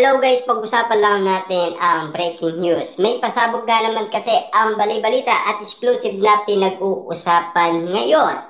Hello guys, pag-usapan lang natin ang breaking news. May pasabog nga naman kasi ang bali-balita at exclusive na pinag-uusapan ngayon.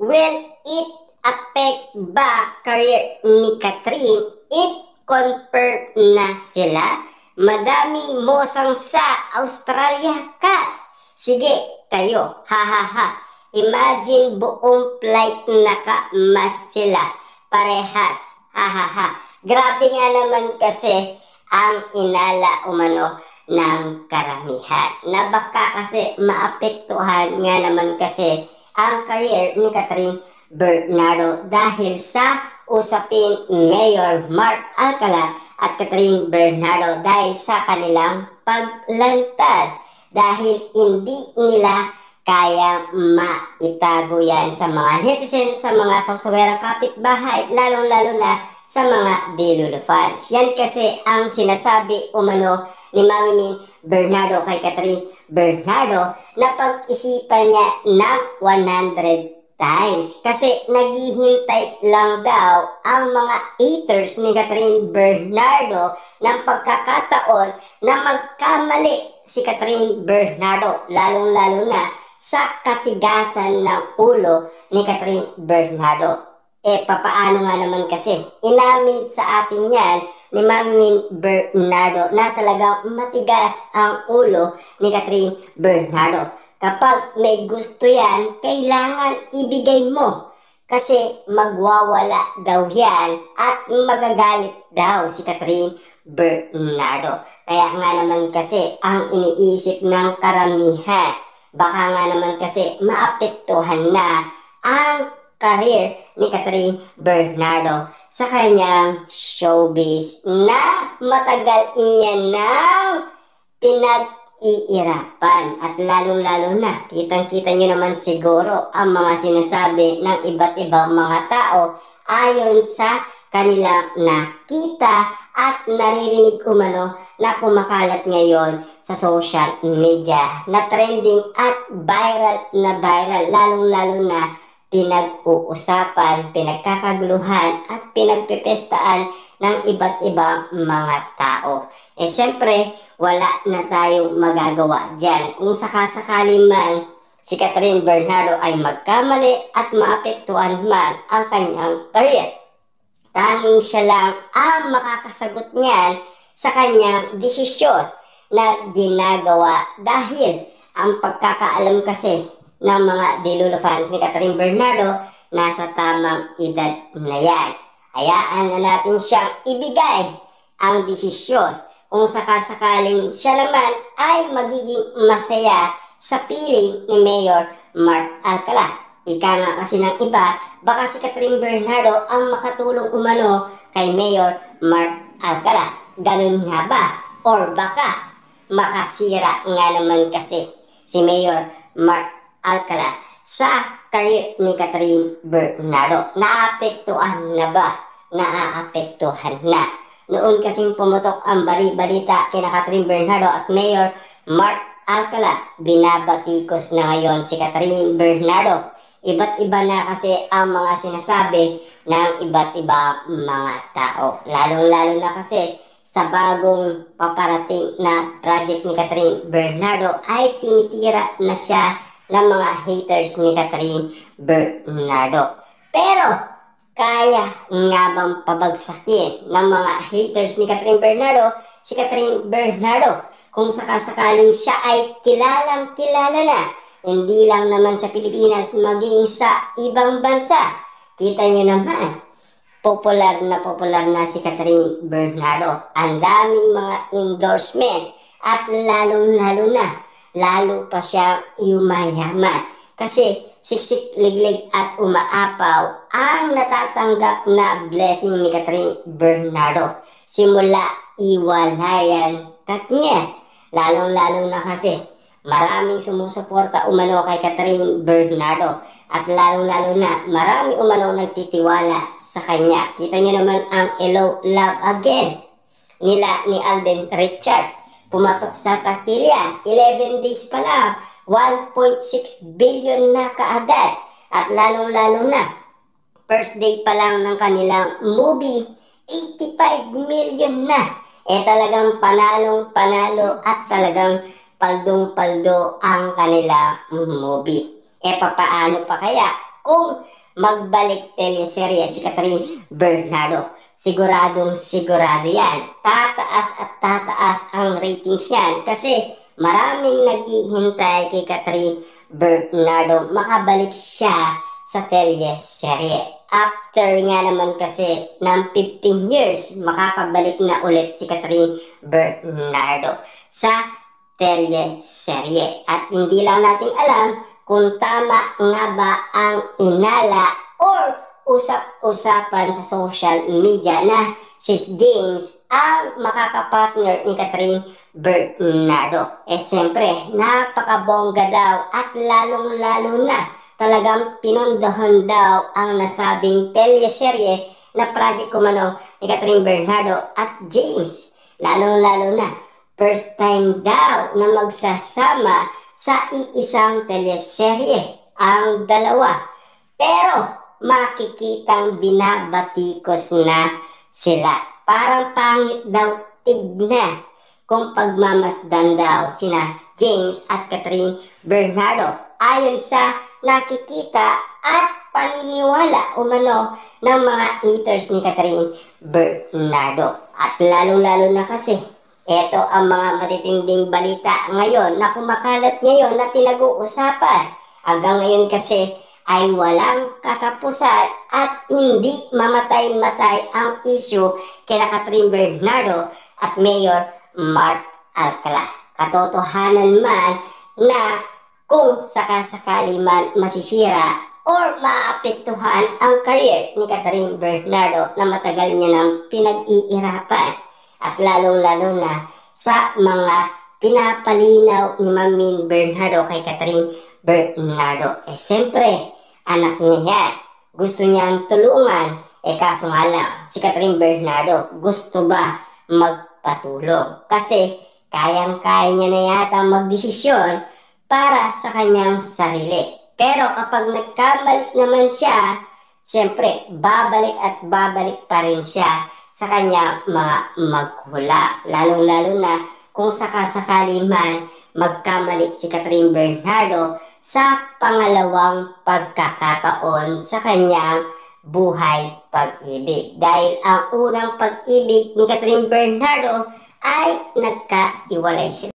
Will it affect ba career ni Catherine? It confirmed na sila. Madaming mosang sa Australia ka. Sige, kayo, ha ha ha. Imagine buong flight nakamas sila. Parehas, ha ha ha. Grabe nga naman kasi ang inala umano ng karamihan na baka kasi maapektuhan nga naman kasi ang career ni Catherine Bernardo dahil sa usapin Mayor Mark Alcala at Catherine Bernardo dahil sa kanilang paglantad dahil hindi nila kaya maitago yan sa mga netizens, sa mga sawsawerang kapitbahay, lalong-lalo na sa mga Delulu fans. Yan kasi ang sinasabi umano ni Mami Min Bernardo kay Catherine Bernardo na pag-isipan niya ng 100 times. Kasi naghihintay lang daw ang mga haters ni Catherine Bernardo ng pagkakataon na magkamali si Catherine Bernardo, lalong-lalo na sa katigasan ng ulo ni Catherine Bernardo. Papaano nga naman kasi? Inamin sa atin yan ni Mami Bernardo na talagang matigas ang ulo ni Catherine Bernardo. Kapag may gusto yan, kailangan ibigay mo. Kasi magwawala daw yan at magagalit daw si Catherine Bernardo. Kaya nga naman kasi ang iniisip ng karamihan, baka nga naman kasi maapektuhan na ang career ni Catherine Bernardo sa kanyang showbiz na matagal niya nang pinag-iirapan. At lalong-lalo na, kitang-kita niyo naman siguro ang mga sinasabi ng iba't ibang mga tao ayon sa kanilang nakita at naririnig umano na kumakalat ngayon sa social media na trending at viral na viral, lalong-lalo na pinag-uusapan, pinagkakaguluhan at pinagpipestaan ng iba't ibang mga tao. Siyempre, wala na tayong magagawa dyan. Kung sakasakali man si Catherine Bernardo ay magkamali at maapektuhan man ang kanyang career, tanging siya lang ang makakasagot niyan sa kanyang desisyon na ginagawa dahil ang pagkakaalam kasi ng mga Delulu fans ni Catherine Bernardo nasa tamang edad na yan. Hayaan na natin siyang ibigay ang desisyon kung sakasakaling siya naman ay magiging masaya sa piling ni Mayor Mark Alcala. Ika nga kasi ng iba, baka si Catherine Bernardo ang makatulong umano kay Mayor Mark Alcala. Ganun nga ba? Or baka makasira nga naman kasi si Mayor Mark Alcala sa career ni Catherine Bernardo. Naapektuhan na ba? Naaapektuhan na. Noon kasing pumutok ang bali-balita kina Catherine Bernardo at Mayor Mark Alcala, binabatikos na ngayon si Catherine Bernardo. Iba't iba na kasi ang mga sinasabi ng iba't ibang mga tao. Lalong-lalo na kasi sa bagong paparating na project ni Catherine Bernardo ay tinitira na siya ng mga haters ni Catherine Bernardo. Pero kaya nga bang pabagsakin ng mga haters ni Catherine Bernardo si Catherine Bernardo kung sakasakaling siya ay kilalang kilala na, hindi lang naman sa Pilipinas maging sa ibang bansa? Kita nyo naman, popular na si Catherine Bernardo. Ang daming mga endorsement at lalong-lalo na lalo pa siya yumayaman kasi siksik, liglig at umaapaw ang natatanggap na blessing ni Catherine Bernardo simula iwalayan niya. Lalong-lalo na kasi maraming sumusuporta umano kay Catherine Bernardo at lalong-lalo na marami umano nagtitiwala sa kanya. Kita niyo naman ang Hello Love Again nila ni Alden Richard. Pumatok sa takilya, 11 days pa lang, 1.6 billion na kaagad. At lalong-lalo na, first day pa lang ng kanilang movie, 85 million na. talagang panalong-panalo at talagang paldong-paldo ang kanila movie. Papaano pa kaya kung magbalik teleserye si Catherine Bernardo? Siguradong sigurado yan. Tataas at tataas ang ratings yan kasi maraming naghihintay kay Catherine Bernardo makabalik siya sa teleserye. After nga naman kasi ng 15 years, makakabalik na ulit si Catherine Bernardo sa teleserye. At hindi lang natin alam kung tama nga ba ang inala or usap-usapan sa social media na si James ang makakapartner ni Catherine Bernardo. Siyempre, napakabongga daw at lalong-lalo na talagang pinondohan daw ang nasabing teleserye na project kumano ni Catherine Bernardo at James. Lalong-lalo na, first time daw na magsasama sa iisang teleserye ang dalawa. Pero makikitang binabatikos na sila. Parang pangit daw tignan kung pagmamasdan daw sina James at Catherine Bernardo ayon sa nakikita at paniniwala umano ng mga haters ni Catherine Bernardo. At lalong-lalo na kasi ito ang mga matitinding balita ngayon na kumakalat ngayon na pinag-uusapan. Hanggang ngayon kasi ay walang katapusan at hindi mamatay-matay ang issue kina Catherine Bernardo at Mayor Mark Alcala. Katotohanan man na kung sakasakali man masisira or maapektuhan ang career ni Catherine Bernardo na matagal niya nang pinag-iirapan. At lalong-lalo na sa mga pinapalinaw ni Mamin Bernardo kay Catherine Bernardo. Siyempre, anak niya yan. Gusto niyang tulungan. Kaso nga lang, si Catherine Bernardo gusto ba magpatulong? Kasi kayang-kaya niya na yata magdesisyon para sa kanyang sarili. Pero kapag nagkamali naman siya, siyempre, babalik at babalik pa rin siya sa kanya mga maghula. Lalong-lalo na kung sakasakali man magkamali si Catherine Bernardo sa pangalawang pagkakataon sa kanyang buhay pag-ibig. Dahil ang unang pag-ibig ni Catherine Bernardo ay nagkaiwalay sila.